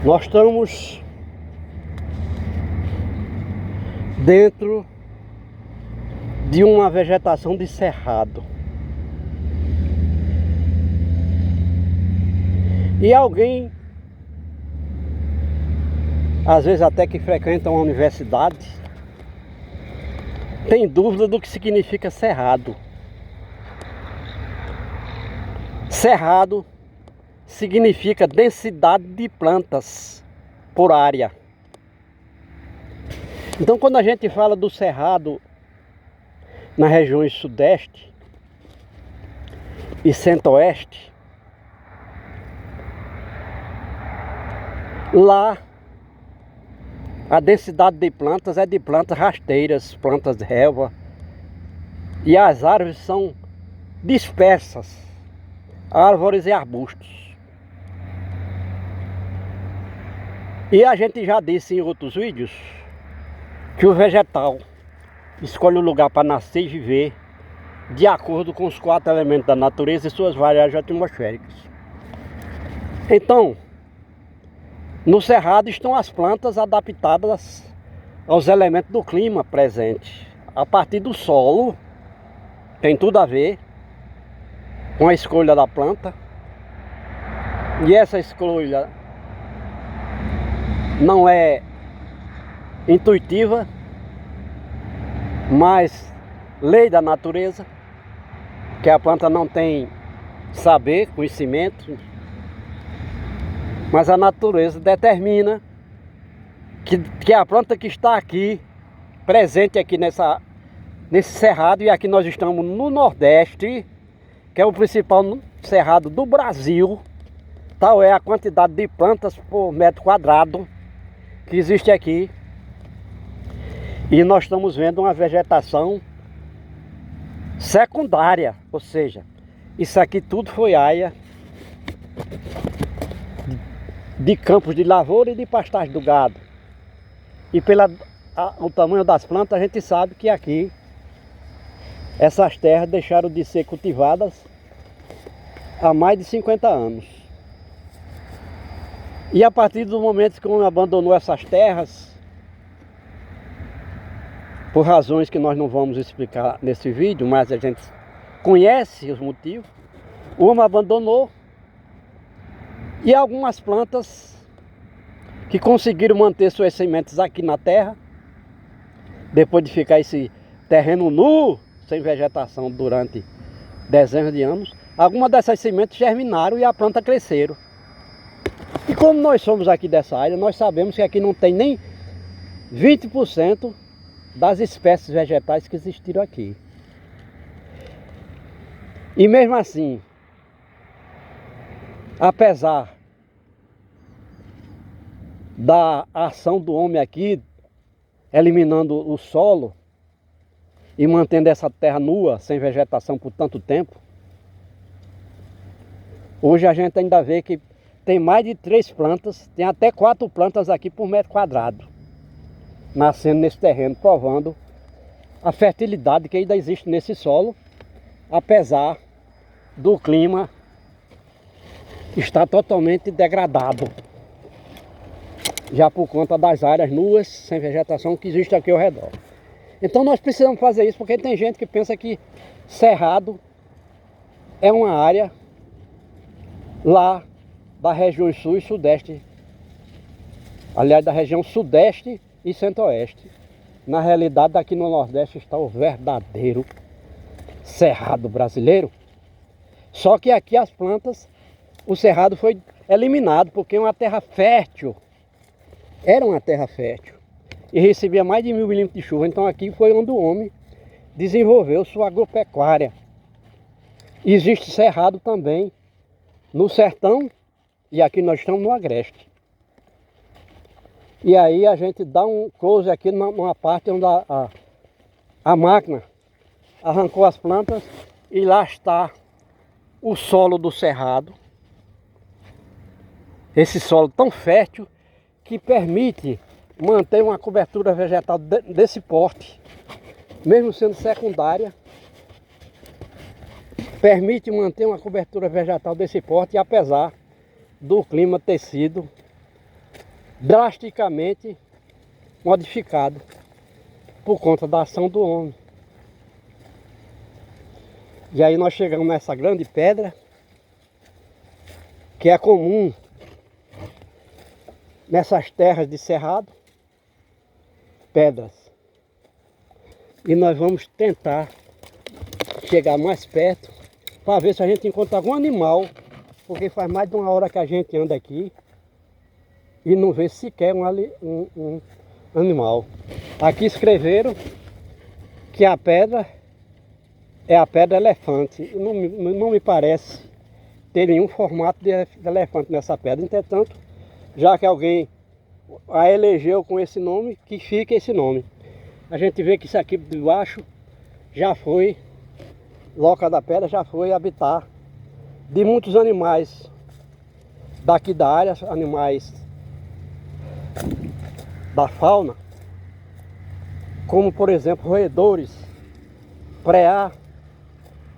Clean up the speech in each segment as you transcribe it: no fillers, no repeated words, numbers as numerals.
Nós estamos dentro de uma vegetação de cerrado. E alguém, às vezes até que frequenta uma universidade, tem dúvida do que significa cerrado. Cerrado significa densidade de plantas por área. Então, quando a gente fala do cerrado nas regiões sudeste e centro-oeste, lá a densidade de plantas é de plantas rasteiras, plantas de relva, e as árvores são dispersas, árvores e arbustos. E a gente já disse em outros vídeos que o vegetal escolhe o lugar para nascer e viver de acordo com os 4 elementos da natureza e suas variáveis atmosféricas. Então, no cerrado estão as plantas adaptadas aos elementos do clima presente. A partir do solo, tem tudo a ver com a escolha da planta. E essa escolha não é intuitiva, mas lei da natureza, que a planta não tem saber, conhecimento, mas a natureza determina que a planta que está aqui, presente aqui nesse cerrado, e aqui nós estamos no Nordeste, que é o principal cerrado do Brasil, tal é a quantidade de plantas por metro quadrado que existe aqui. E nós estamos vendo uma vegetação secundária, ou seja, isso aqui tudo foi área de campos de lavoura e de pastagem do gado. E pelo tamanho das plantas, a gente sabe que aqui essas terras deixaram de ser cultivadas há mais de 50 anos. E a partir do momento que o homem abandonou essas terras, por razões que nós não vamos explicar nesse vídeo, mas a gente conhece os motivos, o homem abandonou, e algumas plantas que conseguiram manter suas sementes aqui na terra, depois de ficar esse terreno nu, sem vegetação durante dezenas de anos, algumas dessas sementes germinaram e a planta cresceram. E como nós somos aqui dessa área, nós sabemos que aqui não tem nem 20% das espécies vegetais que existiram aqui. E mesmo assim, apesar da ação do homem aqui, eliminando o solo e mantendo essa terra nua, sem vegetação por tanto tempo, hoje a gente ainda vê que tem mais de 3 plantas, tem até 4 plantas aqui por metro quadrado, nascendo nesse terreno, provando a fertilidade que ainda existe nesse solo, apesar do clima estar totalmente degradado, já por conta das áreas nuas, sem vegetação que existe aqui ao redor. Então nós precisamos fazer isso, porque tem gente que pensa que cerrado é uma área lá da região sul e sudeste, aliás, da região sudeste e centro-oeste. Na realidade, aqui no Nordeste está o verdadeiro cerrado brasileiro. Só que aqui as plantas, o cerrado foi eliminado, porque é uma terra fértil, era uma terra fértil, e recebia mais de 1000 milímetros de chuva. Então aqui foi onde o homem desenvolveu sua agropecuária. E existe cerrado também no sertão, e aqui nós estamos no agreste. E aí a gente dá um close aqui numa parte onde a máquina arrancou as plantas, e lá está o solo do cerrado. Esse solo tão fértil que permite manter uma cobertura vegetal desse porte, mesmo sendo secundária, permite manter uma cobertura vegetal desse porte, e apesar do clima ter sido drasticamente modificado por conta da ação do homem. E aí nós chegamos nessa grande pedra, que é comum nessas terras de cerrado, pedras. E nós vamos tentar chegar mais perto para ver se a gente encontra algum animal, porque faz mais de uma hora que a gente anda aqui e não vê sequer um animal. Aqui escreveram que a pedra é a pedra elefante. Não me parece ter nenhum formato de elefante nessa pedra. Entretanto, já que alguém a elegeu com esse nome, que fica esse nome. A gente vê que isso aqui de baixo já foi, Loca da Pedra já foi habitar de muitos animais daqui da área, animais da fauna, como por exemplo roedores, preá,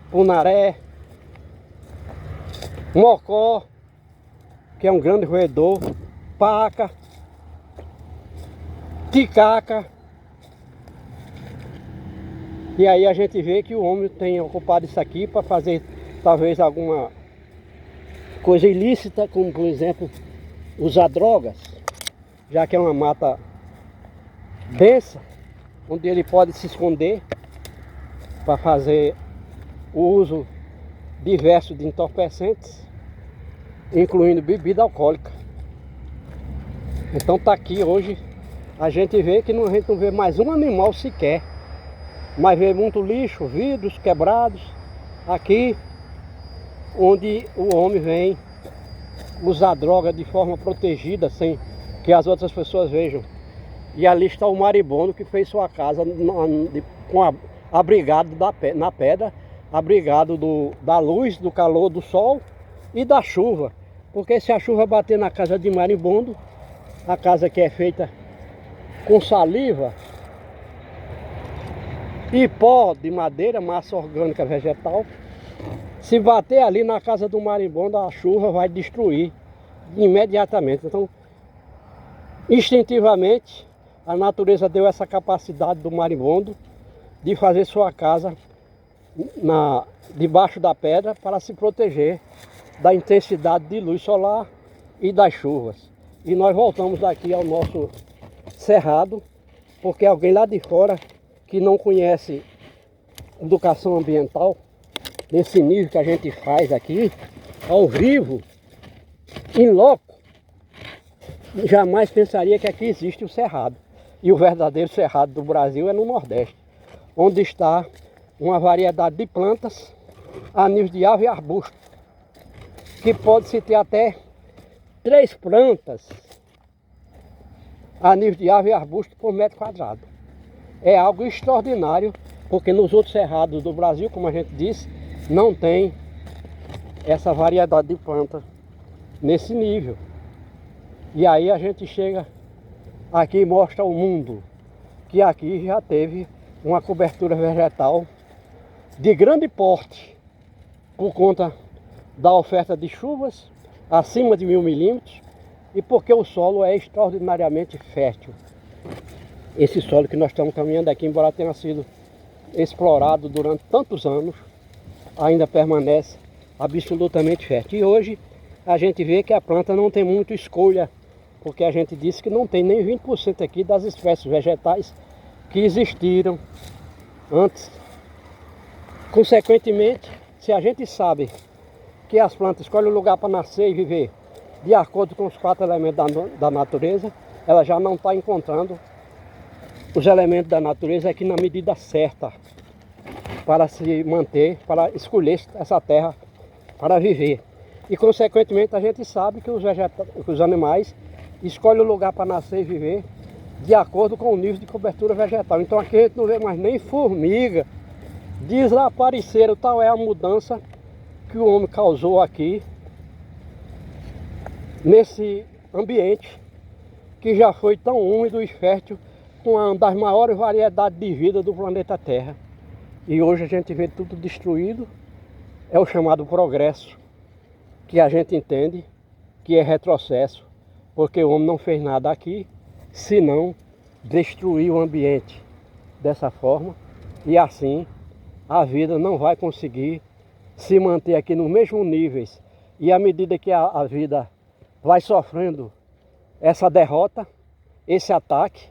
punaré, mocó, que é um grande roedor, paca, ticaca. E aí a gente vê que o homem tem ocupado isso aqui para fazer talvez alguma coisa ilícita, como por exemplo usar drogas, já que é uma mata densa, onde ele pode se esconder para fazer o uso diverso de entorpecentes, incluindo bebida alcoólica. Então tá aqui hoje, a gente vê que a gente não vê mais um animal sequer, mas vê muito lixo, vidros quebrados, aqui onde o homem vem usar droga de forma protegida, sem que as outras pessoas vejam. E ali está o maribondo que fez sua casa abrigado na pedra, abrigado da luz, do calor do sol e da chuva. Porque se a chuva bater na casa de maribondo, a casa que é feita com saliva e pó de madeira, massa orgânica vegetal, se bater ali na casa do marimbondo, a chuva vai destruir imediatamente. Então, instintivamente, a natureza deu essa capacidade do marimbondo de fazer sua casa debaixo da pedra para se proteger da intensidade de luz solar e das chuvas. E nós voltamos daqui ao nosso cerrado, porque alguém lá de fora que não conhece educação ambiental, nesse nível que a gente faz aqui, ao vivo, em loco, jamais pensaria que aqui existe o cerrado. E o verdadeiro cerrado do Brasil é no Nordeste, onde está uma variedade de plantas a nível de árvore e arbusto, que pode-se ter até 3 plantas a nível de árvore e arbusto por metro quadrado. É algo extraordinário, porque nos outros cerrados do Brasil, como a gente disse, não tem essa variedade de plantas nesse nível. E aí a gente chega aqui e mostra ao mundo que aqui já teve uma cobertura vegetal de grande porte, por conta da oferta de chuvas acima de 1000 milímetros e porque o solo é extraordinariamente fértil. Esse solo que nós estamos caminhando aqui, embora tenha sido explorado durante tantos anos, ainda permanece absolutamente fértil. E hoje a gente vê que a planta não tem muita escolha, porque a gente disse que não tem nem 20% aqui das espécies vegetais que existiram antes. Consequentemente, se a gente sabe que as plantas escolhem o lugar para nascer e viver de acordo com os 4 elementos da natureza, ela já não está encontrando os elementos da natureza aqui na medida certa para se manter, para escolher essa terra para viver. E consequentemente a gente sabe que os animais escolhem o lugar para nascer e viver de acordo com o nível de cobertura vegetal. Então aqui a gente não vê mais nem formiga, desapareceram. Tal é a mudança que o homem causou aqui nesse ambiente que já foi tão úmido e fértil, com uma das maiores variedades de vida do planeta Terra. E hoje a gente vê tudo destruído. É o chamado progresso, que a gente entende que é retrocesso, porque o homem não fez nada aqui, senão destruir o ambiente dessa forma, e assim a vida não vai conseguir se manter aqui no mesmo níveis. E à medida que a vida vai sofrendo essa derrota, esse ataque,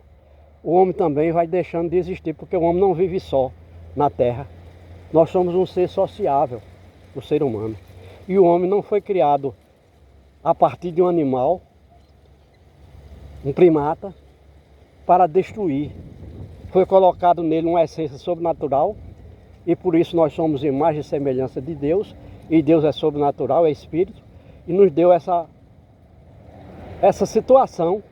o homem também vai deixando de existir, porque o homem não vive só na terra. Nós somos um ser sociável, o ser humano. E o homem não foi criado a partir de um animal, um primata, para destruir. Foi colocado nele uma essência sobrenatural, e por isso nós somos imagem e semelhança de Deus, e Deus é sobrenatural, é espírito, e nos deu essa situação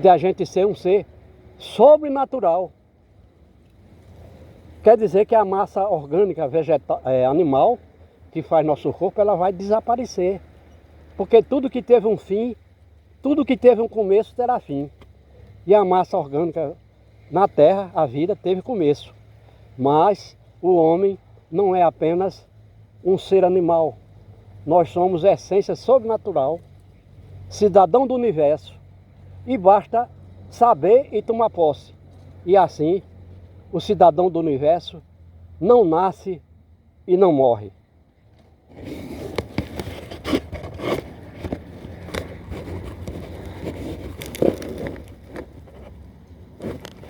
de a gente ser um ser sobrenatural. Quer dizer que a massa orgânica vegetal, animal, que faz nosso corpo, ela vai desaparecer. Porque tudo que teve um fim, tudo que teve um começo terá fim. E a massa orgânica na Terra, a vida, teve começo. Mas o homem não é apenas um ser animal. Nós somos essência sobrenatural, cidadão do universo. E basta saber e tomar posse. E assim, o cidadão do universo não nasce e não morre.